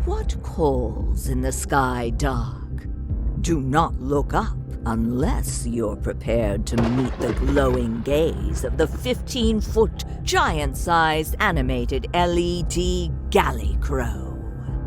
What calls in the sky dark? Do not look up unless you're prepared to meet the glowing gaze of the 15-foot, giant-sized animated LED galley crow.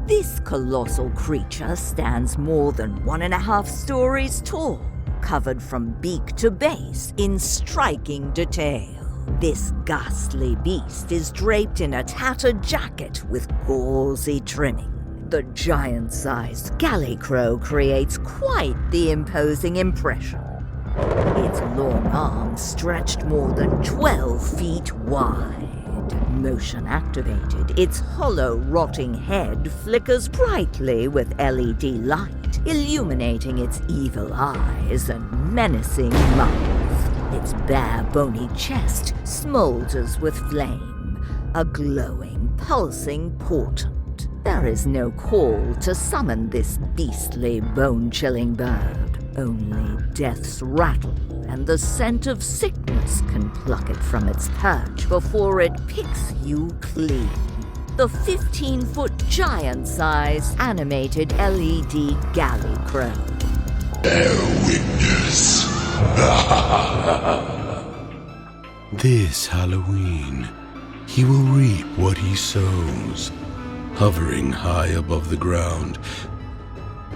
This colossal creature stands more than 1.5 stories tall, covered from beak to base in striking detail. This ghastly beast is draped in a tattered jacket with gauzy trimming. The giant-sized galley crow creates quite the imposing impression. Its long arms stretched more than 12 feet wide. Motion activated, its hollow, rotting head flickers brightly with LED light, illuminating its evil eyes and menacing mouth. Its bare, bony chest smolders with flame, a glowing, pulsing portent. There is no call to summon this beastly, bone-chilling bird. Only death's rattle and the scent of sickness can pluck it from its perch before it picks you clean. The 15-foot giant-sized animated LED galley crow. Bear witness. This Halloween, he will reap what he sows. Hovering high above the ground,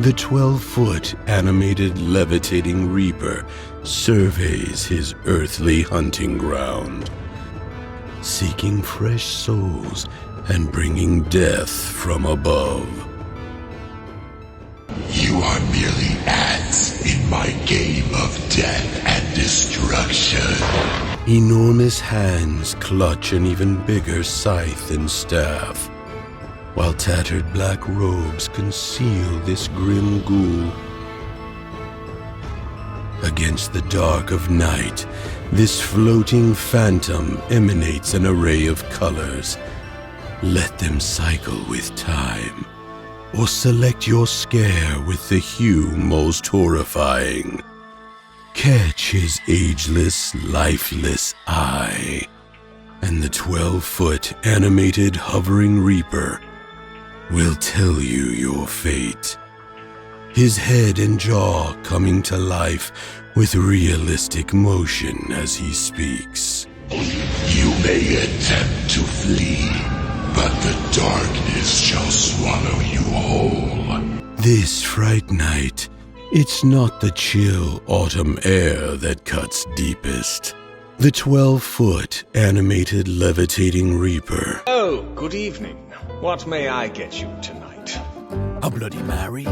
the 12-foot animated levitating reaper surveys his earthly hunting ground, seeking fresh souls and bringing death from above. You are merely ants in my game of death and destruction. Enormous hands clutch an even bigger scythe and staff, while tattered black robes conceal this grim ghoul. Against the dark of night, this floating phantom emanates an array of colors. Let them cycle with time, or select your scare with the hue most horrifying. Catch his ageless, lifeless eye, and the 12-foot animated hovering reaper will tell you your fate. His head and jaw coming to life with realistic motion as he speaks. You may attempt to flee, but the darkness shall swallow you whole. This fright night, it's not the chill autumn air that cuts deepest. The 12-foot animated levitating reaper. Oh, good evening. What may I get you tonight? A Bloody Mary?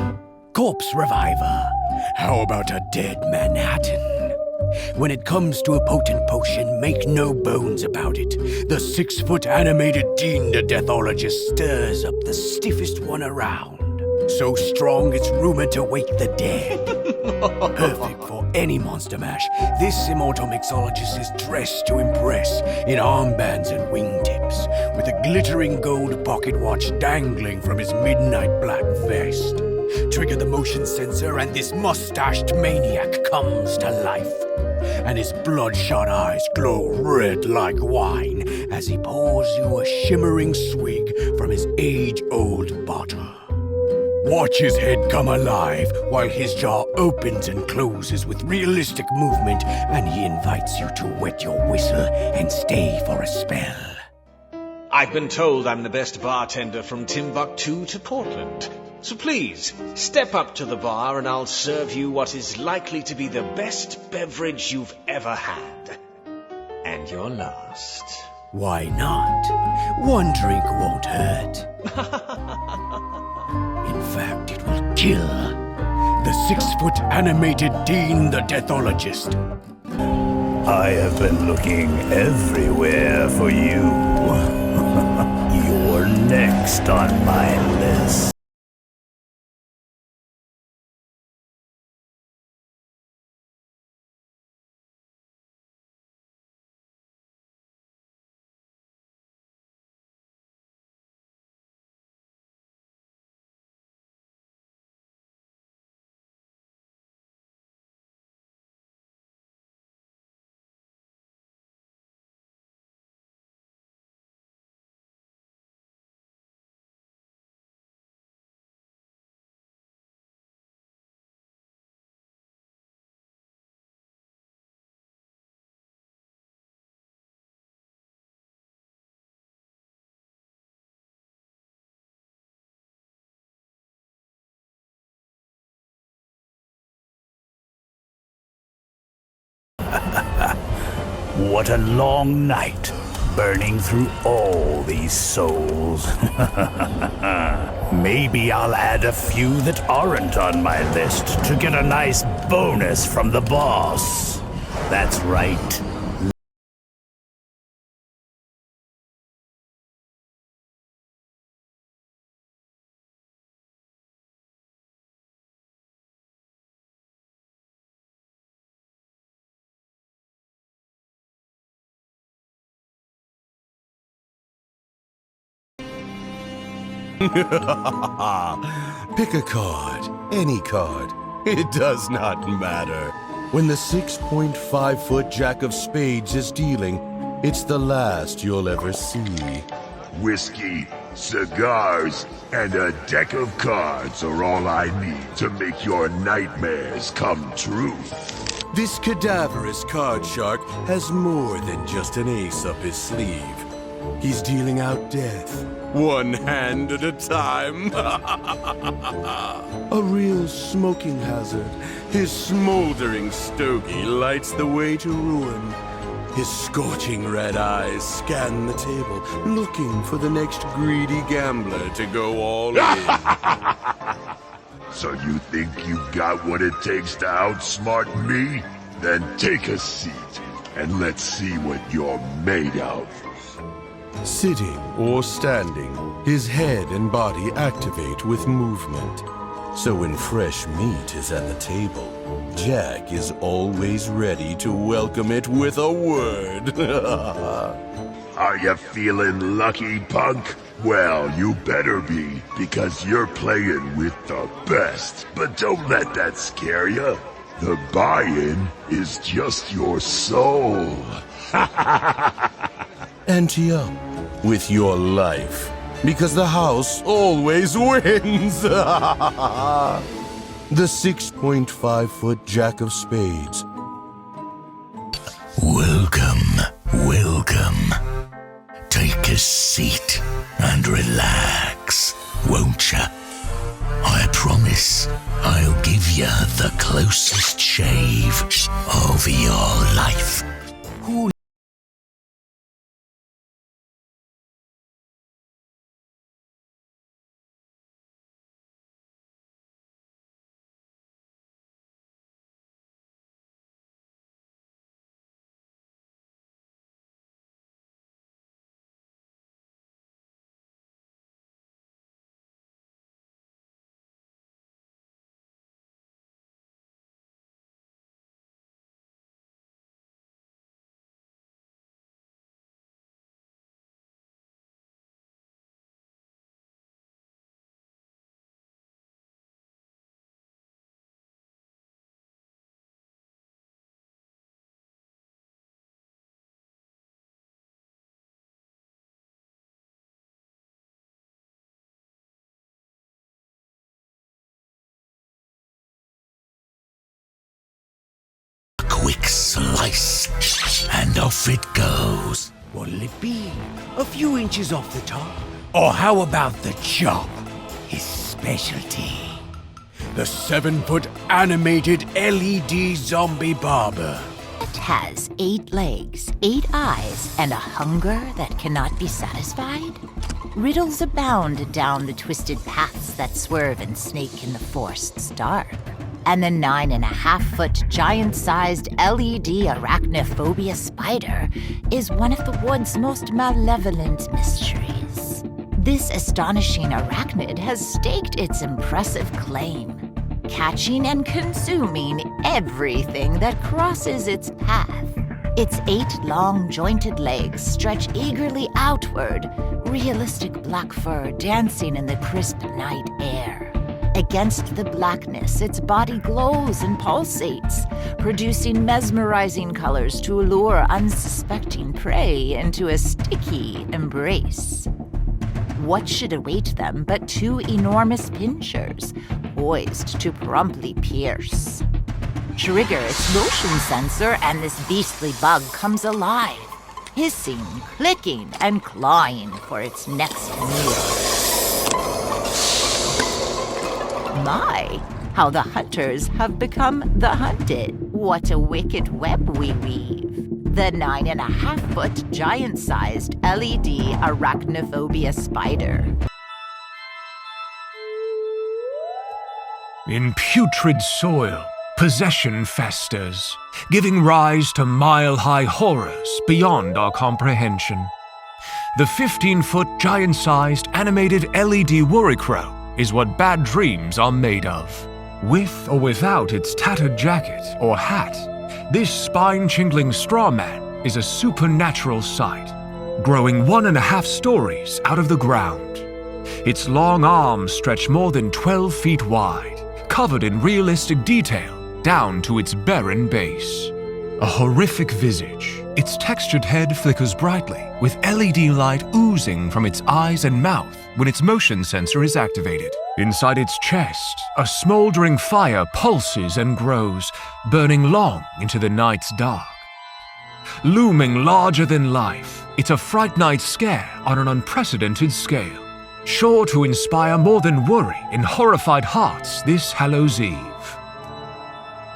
Corpse Reviver? How about a Dead Manhattan? When it comes to a potent potion, make no bones about it. The 6-foot animated Dean the Deathologist stirs up the stiffest one around. So strong it's rumored to wake the dead. Perfect for any monster mash, this immortal mixologist is dressed to impress in armbands and wingtips, with a glittering gold pocket watch dangling from his midnight black vest. Trigger the motion sensor and this mustached maniac comes to life. And his bloodshot eyes glow red like wine as he pours you a shimmering swig from his age-old bottle. Watch his head come alive while his jaw opens and closes with realistic movement, and he invites you to wet your whistle and stay for a spell. I've been told I'm the best bartender from Timbuktu to Portland. So please, step up to the bar and I'll serve you what is likely to be the best beverage you've ever had. And your last. Why not? One drink won't hurt. In fact, it will kill. The 6-foot animated Dean the Deathologist. I have been looking everywhere for you. You're next on my list. What a long night, burning through all these souls. Maybe I'll add a few that aren't on my list to get a nice bonus from the boss. That's right. Pick a card, any card. It does not matter. When the 6.5-foot Jack of Spades is dealing, it's the last you'll ever see. Whiskey, cigars, and a deck of cards are all I need to make your nightmares come true. This cadaverous card shark has more than just an ace up his sleeve. He's dealing out death, one hand at a time. A real smoking hazard. His smoldering stogie lights the way to ruin. His scorching red eyes scan the table, looking for the next greedy gambler to go all in. So you think you've got what it takes to outsmart me? Then take a seat, and let's see what you're made of. Sitting or standing, his head and body activate with movement. So when fresh meat is at the table, Jack is always ready to welcome it with a word. Are you feeling lucky, punk? Well, you better be, because you're playing with the best. But don't let that scare you. The buy-in is just your soul. Ante up with your life, because the house always wins. The 6.5-foot Jack of Spades. Welcome, welcome. Take a seat and relax, won't ya? I promise I'll give ya the closest shave of your life. Quick slice, and off it goes. What'll it be? A few inches off the top? Or how about the chop? His specialty. The 7-foot animated LED zombie barber. It has 8 legs, 8 eyes, and a hunger that cannot be satisfied? Riddles abound down the twisted paths that swerve and snake in the forest's dark. And the 9.5-foot giant-sized LED arachnophobia spider is one of the wood's most malevolent mysteries. This astonishing arachnid has staked its impressive claim, catching and consuming everything that crosses its path. Its 8 long jointed legs stretch eagerly outward, realistic black fur dancing in the crisp night air. Against the blackness, its body glows and pulsates, producing mesmerizing colors to lure unsuspecting prey into a sticky embrace. What should await them but 2 enormous pincers, poised to promptly pierce? Trigger its motion sensor and this beastly bug comes alive, hissing, clicking, and clawing for its next meal. My, how the hunters have become the hunted. What a wicked web we weave. the 9.5-foot giant-sized LED arachnophobia spider. In putrid soil, possession festers, giving rise to mile-high horrors beyond our comprehension. The 15-foot giant-sized animated LED worry crow is what bad dreams are made of. With or without its tattered jacket or hat, this spine-chingling straw man is a supernatural sight, growing 1.5 stories out of the ground. Its long arms stretch more than 12 feet wide, covered in realistic detail down to its barren base. A horrific visage, its textured head flickers brightly, with LED light oozing from its eyes and mouth when its motion sensor is activated. Inside its chest, a smoldering fire pulses and grows, burning long into the night's dark. Looming larger than life, it's a Fright Night scare on an unprecedented scale, sure to inspire more than worry in horrified hearts this Hallows Eve.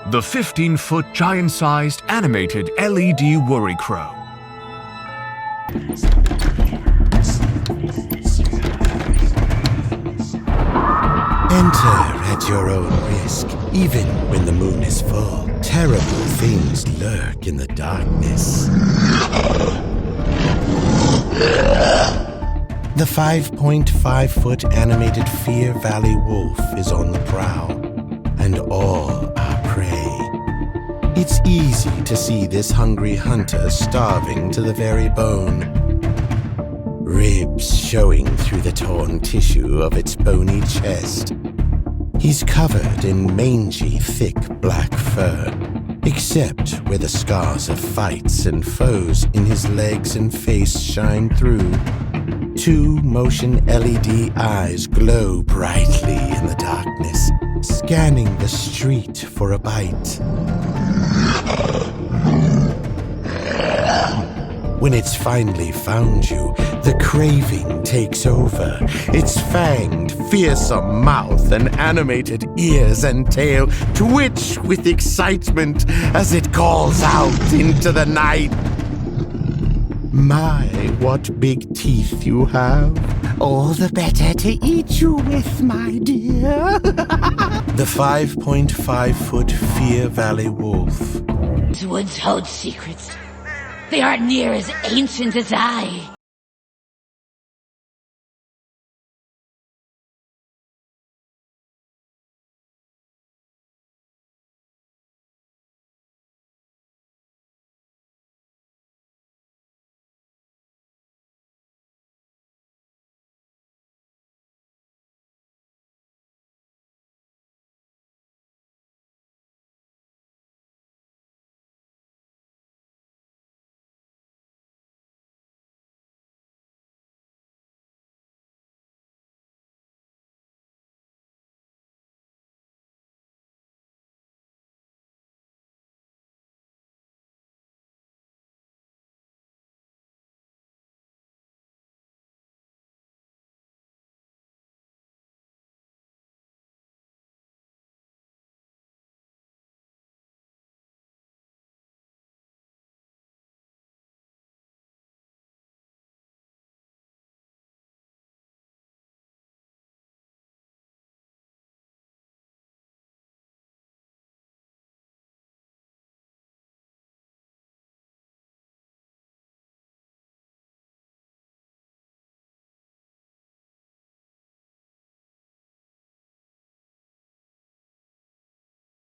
The 15-foot giant-sized animated LED worry crow. Enter at your own risk. Even when the moon is full, terrible things lurk in the darkness. The 5.5-foot animated Fear Valley wolf is on the prowl, and all are prey. It's easy to see this hungry hunter starving to the very bone. Ribs showing through the torn tissue of its bony chest. He's covered in mangy, thick black fur, except where the scars of fights and foes in his legs and face shine through. 2 motion LED eyes glow brightly in the darkness, scanning the street for a bite. When it's finally found you, the craving takes over. Its fanged, fearsome mouth and animated ears and tail twitch with excitement as it calls out into the night. My, what big teeth you have. All the better to eat you with, my dear. The 5.5-foot Fear Valley wolf. These woods hold secrets. They aren't near as ancient as I.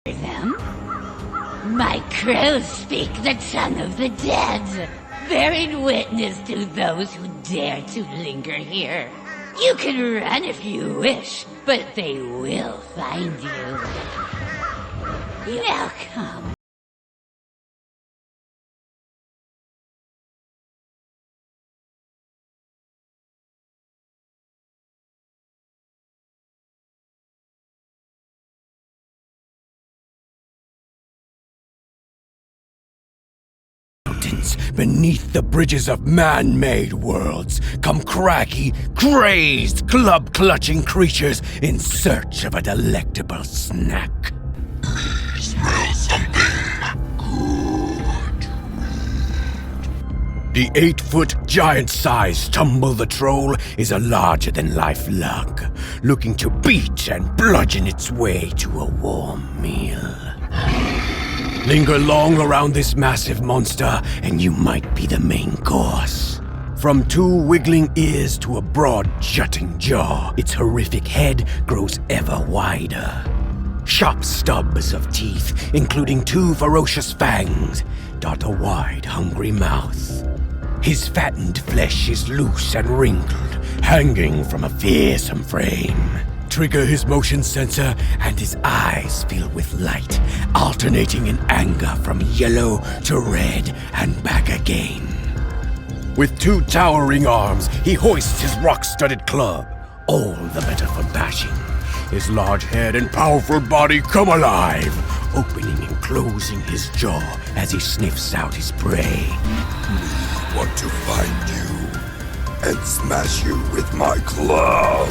Them? My crows speak the tongue of the dead, bearing witness to those who dare to linger here. You can run if you wish, but they will find you. Now come. Beneath the bridges of man-made worlds come craggy, crazed, club-clutching creatures in search of a delectable snack. Smell something good. The 8-foot giant-sized Tumble the Troll is a larger-than-life lug, looking to beat and bludgeon its way to a warm meal. Linger long around this massive monster, and you might be the main course. From 2 wiggling ears to a broad, jutting jaw, its horrific head grows ever wider. Sharp stubs of teeth, including 2 ferocious fangs, dot a wide, hungry mouth. His fattened flesh is loose and wrinkled, hanging from a fearsome frame. Trigger his motion sensor, and his eyes fill with light, alternating in anger from yellow to red and back again. With 2 towering arms, he hoists his rock-studded club, all the better for bashing. His large head and powerful body come alive, opening and closing his jaw as he sniffs out his prey. Want to find you and smash you with my club.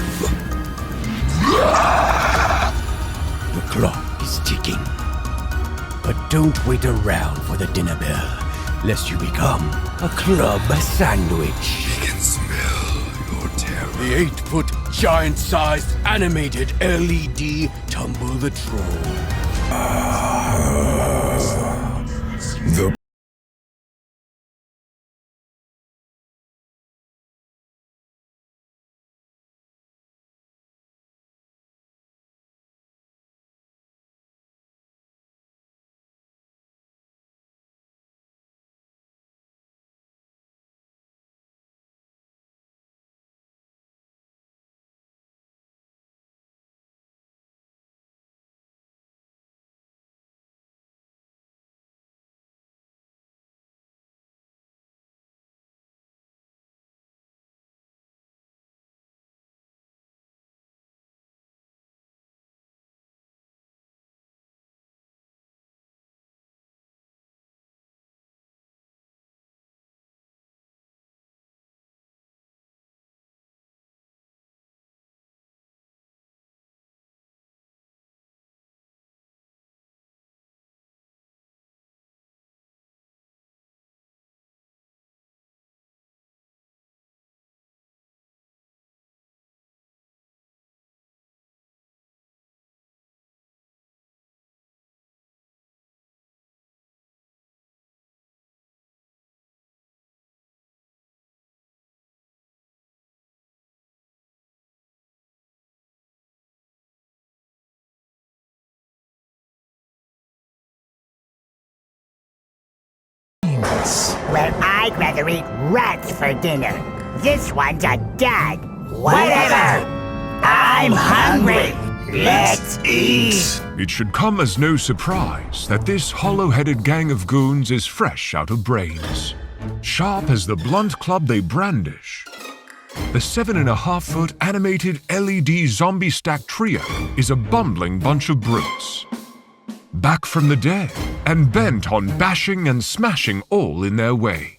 The clock is ticking. But don't wait around for the dinner bell, lest you become a club sandwich. I can smell your terror. The 8-foot, giant-sized, animated LED Tumble the Troll. The Well, I'd rather eat rats for dinner. This one's a dud. Whatever! I'm hungry. Let's eat! It should come as no surprise that this hollow-headed gang of goons is fresh out of brains. Sharp as the blunt club they brandish. The 7.5-foot animated LED zombie stack trio is a bumbling bunch of brutes. Back from the dead and bent on bashing and smashing all in their way.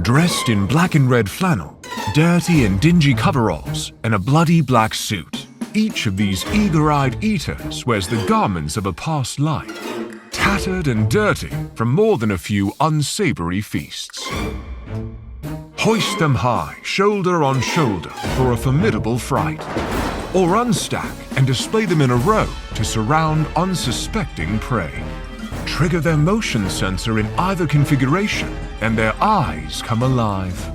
Dressed in black and red flannel, dirty and dingy coveralls, and a bloody black suit, each of these eager-eyed eaters wears the garments of a past life, tattered and dirty from more than a few unsavory feasts. Hoist them high, shoulder on shoulder, for a formidable fright, or unstack and display them in a row to surround unsuspecting prey. Trigger their motion sensor in either configuration, and their eyes come alive.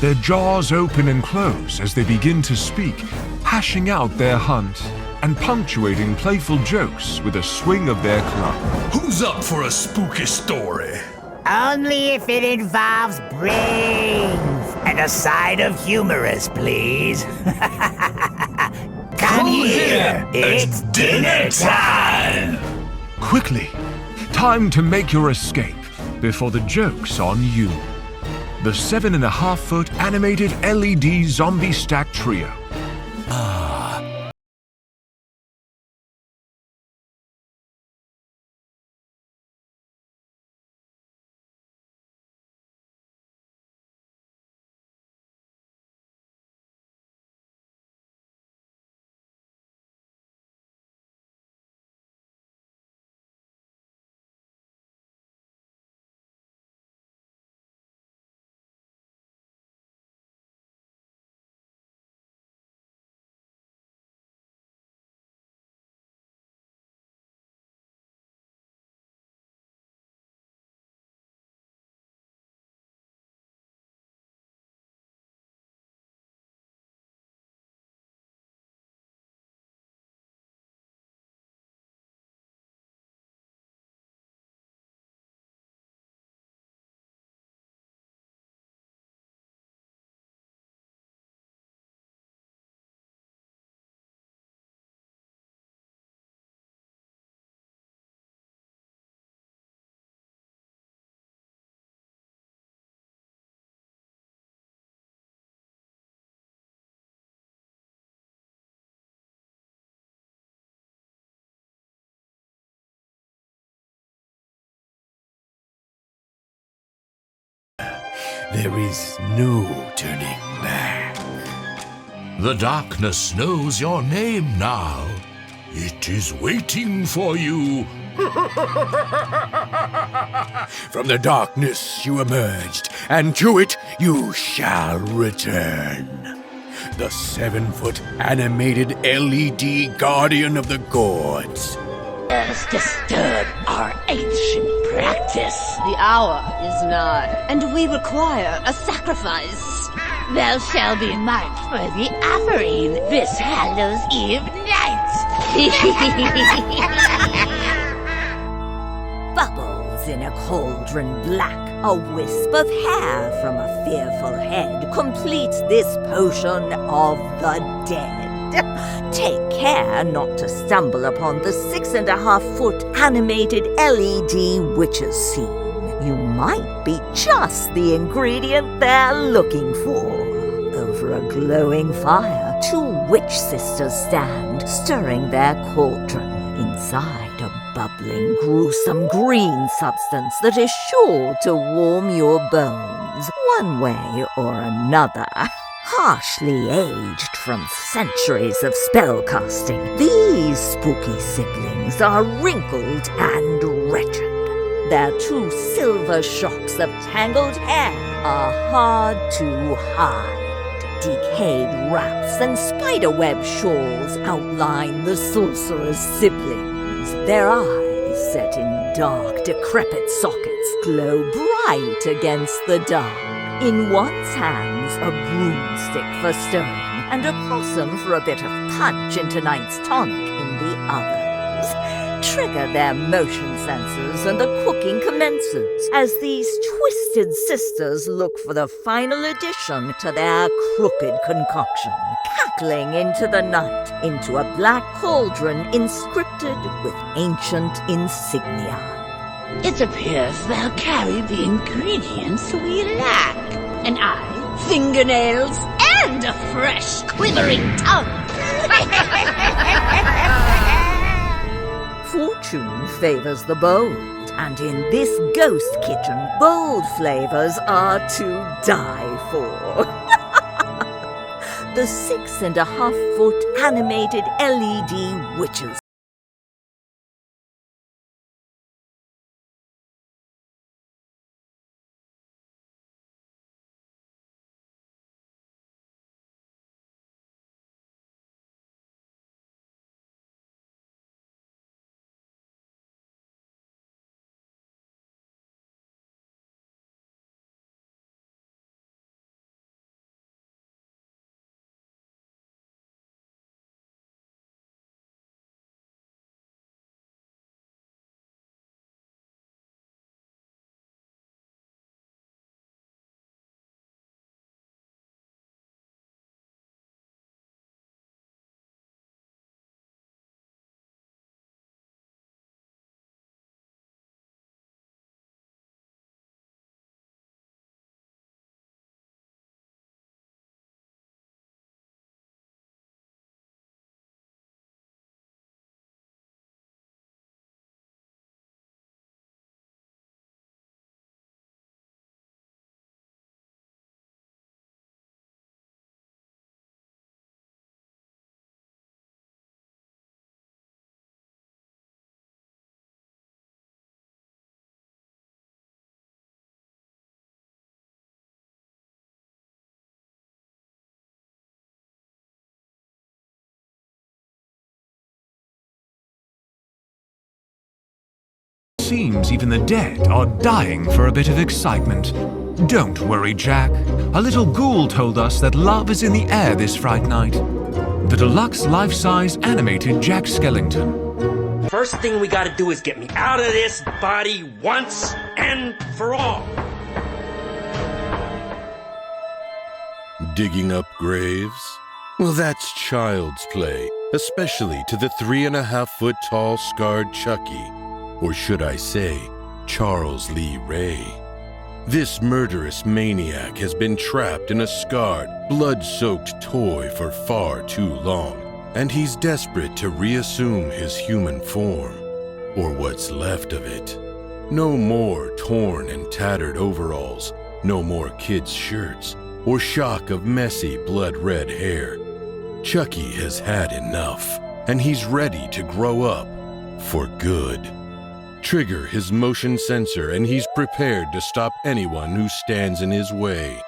Their jaws open and close as they begin to speak, hashing out their hunt and punctuating playful jokes with a swing of their club. Who's up for a spooky story? Only if it involves brains and a side of humorous, please. Come here, it's dinner time! Quickly, time to make your escape before the joke's on you. The 7.5-foot animated LED zombie stack trio. there is no turning back. The darkness knows your name now. It is waiting for you. From the darkness you emerged, and to it you shall return. The 7-foot animated LED guardian of the gourds. Has disturbed our ancient practice. The hour is nigh, and we require a sacrifice. Thou shall be marked for the offering this Hallows Eve night. Bubbles in a cauldron black, a wisp of hair from a fearful head completes this potion of the dead. Take care not to stumble upon the 6.5-foot animated LED witches scene. You might be just the ingredient they're looking for. Over a glowing fire, 2 witch sisters stand, stirring their cauldron. Inside a bubbling, gruesome green substance that is sure to warm your bones, one way or another. Harshly aged from centuries of spellcasting, these spooky siblings are wrinkled and wretched. Their 2 silver shocks of tangled hair are hard to hide. Decayed wraps and spiderweb shawls outline the sorcerer's siblings. Their eyes, set in dark, decrepit sockets, glow bright against the dark. In one's hands, a broomstick for stirring, and a possum for a bit of punch into night's tonic in the others. Trigger their motion sensors and the cooking commences as these twisted sisters look for the final addition to their crooked concoction, cackling into the night, into a black cauldron inscripted with ancient insignia. It appears thou carry the ingredients we lack. An eye, fingernails, and a fresh, quivering tongue. Fortune favors the bold, and in this ghost kitchen, bold flavors are to die for. The 6.5-foot animated LED witches. Seems even the dead are dying for a bit of excitement. Don't worry, Jack. A little ghoul told us that love is in the air this Fright night. The deluxe life-size animated Jack Skellington. First thing we gotta do is get me out of this body once and for all. Digging up graves? Well, that's child's play, especially to the 3.5-foot tall scarred Chucky. Or should I say, Charles Lee Ray. This murderous maniac has been trapped in a scarred, blood-soaked toy for far too long, and he's desperate to reassume his human form, or what's left of it. No more torn and tattered overalls, No more kids' shirts or shock of messy blood-red hair. Chucky has had enough, and he's ready to grow up for good. Trigger his motion sensor and he's prepared to stop anyone who stands in his way.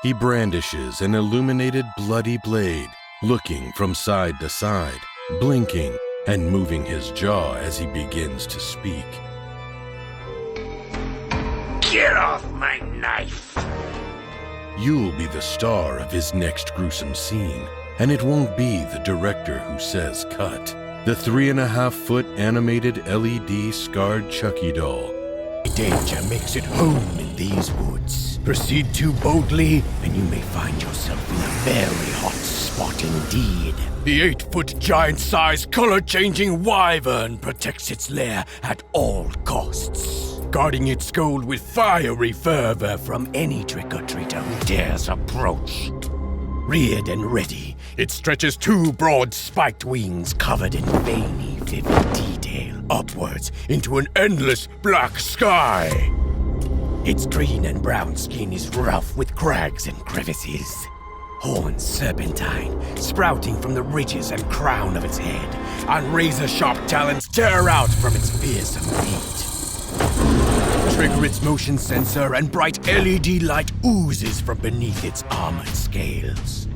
He brandishes an illuminated bloody blade, looking from side to side, blinking and moving his jaw as he begins to speak. Get off my knife! You'll be the star of his next gruesome scene, and it won't be the director who says cut. The 3.5-foot animated LED scarred Chucky doll. Danger makes it home in these woods. Proceed too boldly, and you may find yourself in a very hot spot indeed. The 8-foot giant-sized color-changing wyvern protects its lair at all costs, guarding its gold with fiery fervor from any trick-or-treater who dares approach. Reared and ready, it stretches 2 broad spiked wings covered in veiny, vivid detail upwards into an endless black sky. Its green and brown skin is rough with crags and crevices. Horns serpentine, sprouting from the ridges and crown of its head, and razor-sharp talons tear out from its fearsome feet. Trigger its motion sensor and bright LED light oozes from beneath its armored scales.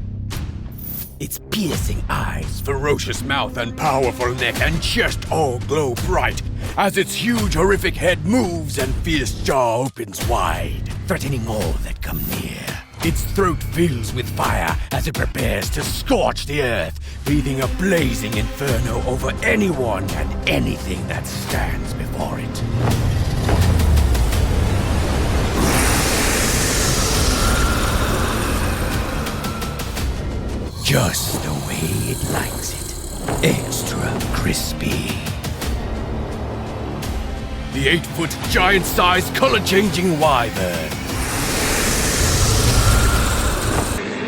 Its piercing eyes, ferocious mouth, and powerful neck and chest all glow bright as its huge, horrific head moves and fierce jaw opens wide, threatening all that come near. Its throat fills with fire as it prepares to scorch the earth, breathing a blazing inferno over anyone and anything that stands before it. Just the way it likes it. Extra crispy. The 8-foot giant-sized color-changing wyvern.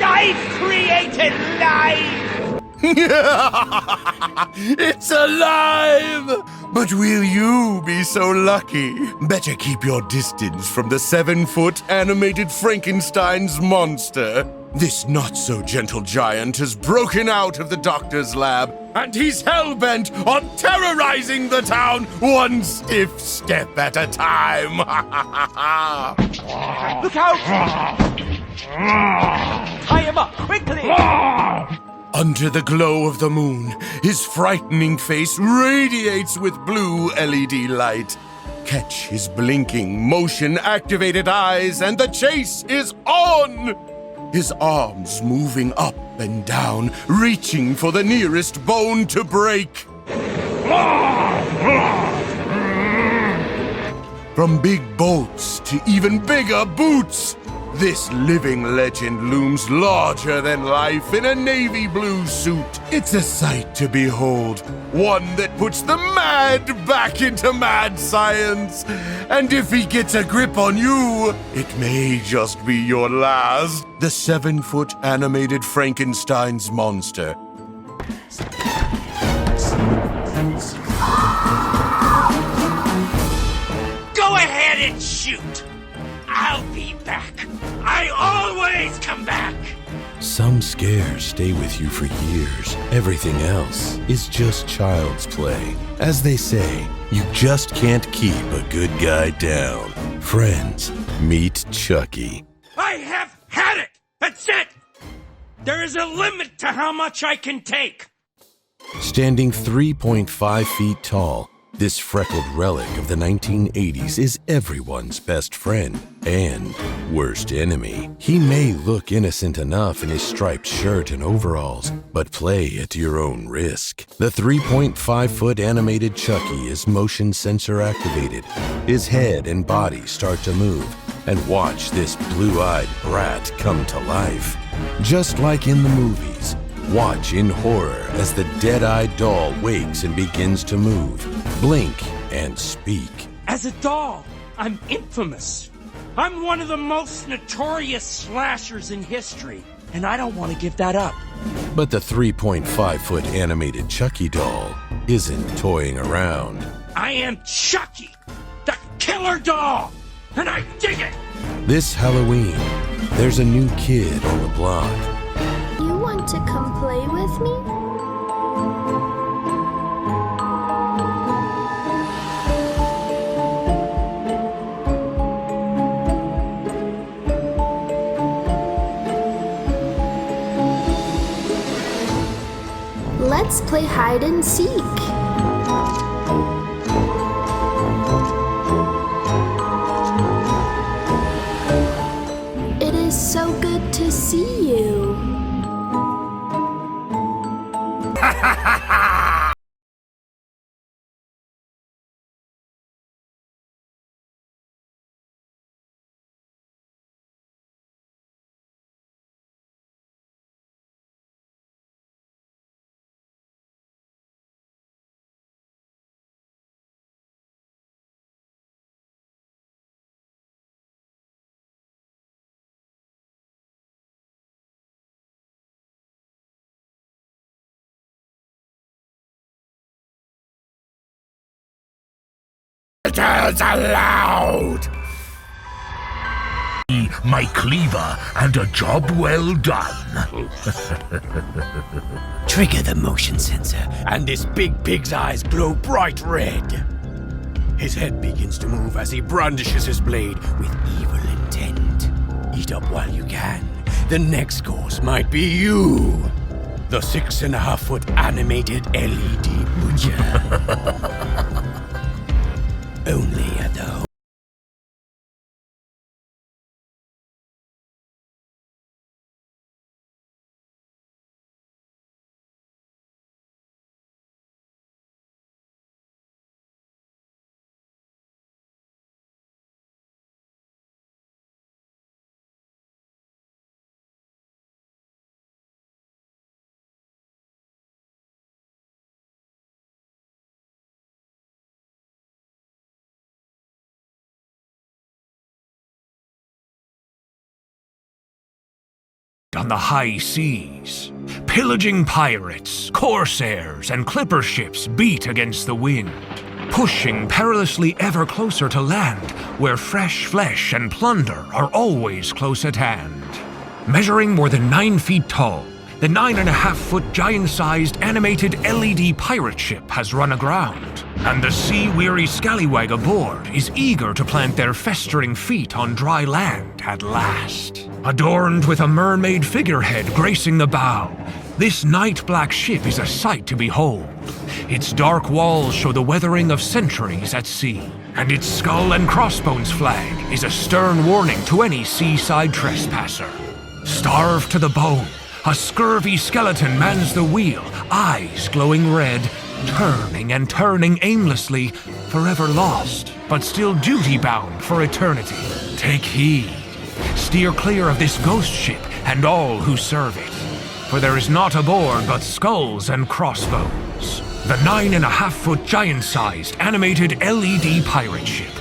I've created life! It's alive! But will you be so lucky? Better keep your distance from the 7-foot animated Frankenstein's monster. This not-so-gentle giant has broken out of the doctor's lab, and he's hell-bent on terrorizing the town one stiff step at a time. Look out! Tie him up, quickly! Under the glow of the moon, his frightening face radiates with blue LED light. Catch his blinking, motion-activated eyes, and the chase is on! His arms moving up and down, reaching for the nearest bone to break. From big bolts to even bigger boots, this living legend looms larger than life in a navy blue suit. It's a sight to behold, one that puts the mad back into mad science. And if he gets a grip on you, it may just be your last. The 7-foot animated Frankenstein's monster. Go ahead and shoot! I'll be back. I always come back! Some scares stay with you for years. Everything else is just child's play. As they say, you just can't keep a good guy down. Friends, meet Chucky. I have had it! That's it! There is a limit to how much I can take! Standing 3.5 feet tall, this freckled relic of the 1980s is everyone's best friend and worst enemy. He may look innocent enough in his striped shirt and overalls, but play at your own risk. The 3.5-foot animated Chucky is motion sensor activated. His head and body start to move, and watch this blue-eyed brat come to life. Just like in the movies, watch in horror as the dead-eyed doll wakes and begins to move, blink, and speak. As a doll, I'm infamous. I'm one of the most notorious slashers in history, and I don't want to give that up. But the 3.5-foot animated Chucky doll isn't toying around. I am Chucky, the killer doll, and I dig it! This Halloween, there's a new kid on the block. You want to come play with me? Let's play hide and seek. It is so good to see you. Visitors allowed! My cleaver and a job well done. Trigger the motion sensor, and this big pig's eyes glow bright red. His head begins to move as he brandishes his blade with evil intent. Eat up while you can. The next course might be you. The 6.5-foot animated LED butcher. Only at the on the high seas. Pillaging pirates, corsairs, and clipper ships beat against the wind, pushing perilously ever closer to land, where fresh flesh and plunder are always close at hand. Measuring more than 9 feet tall, the 9.5-foot giant-sized animated LED pirate ship has run aground, and the sea-weary scallywag aboard is eager to plant their festering feet on dry land at last. Adorned with a mermaid figurehead gracing the bow, this night-black ship is a sight to behold. Its dark walls show the weathering of centuries at sea, and its skull and crossbones flag is a stern warning to any seaside trespasser. Starved to the bone, a scurvy skeleton mans the wheel, eyes glowing red, turning and turning aimlessly, forever lost, but still duty-bound for eternity. Take heed. Steer clear of this ghost ship and all who serve it, for there is naught aboard but skulls and crossbones. The 9.5-foot giant-sized animated LED pirate ship.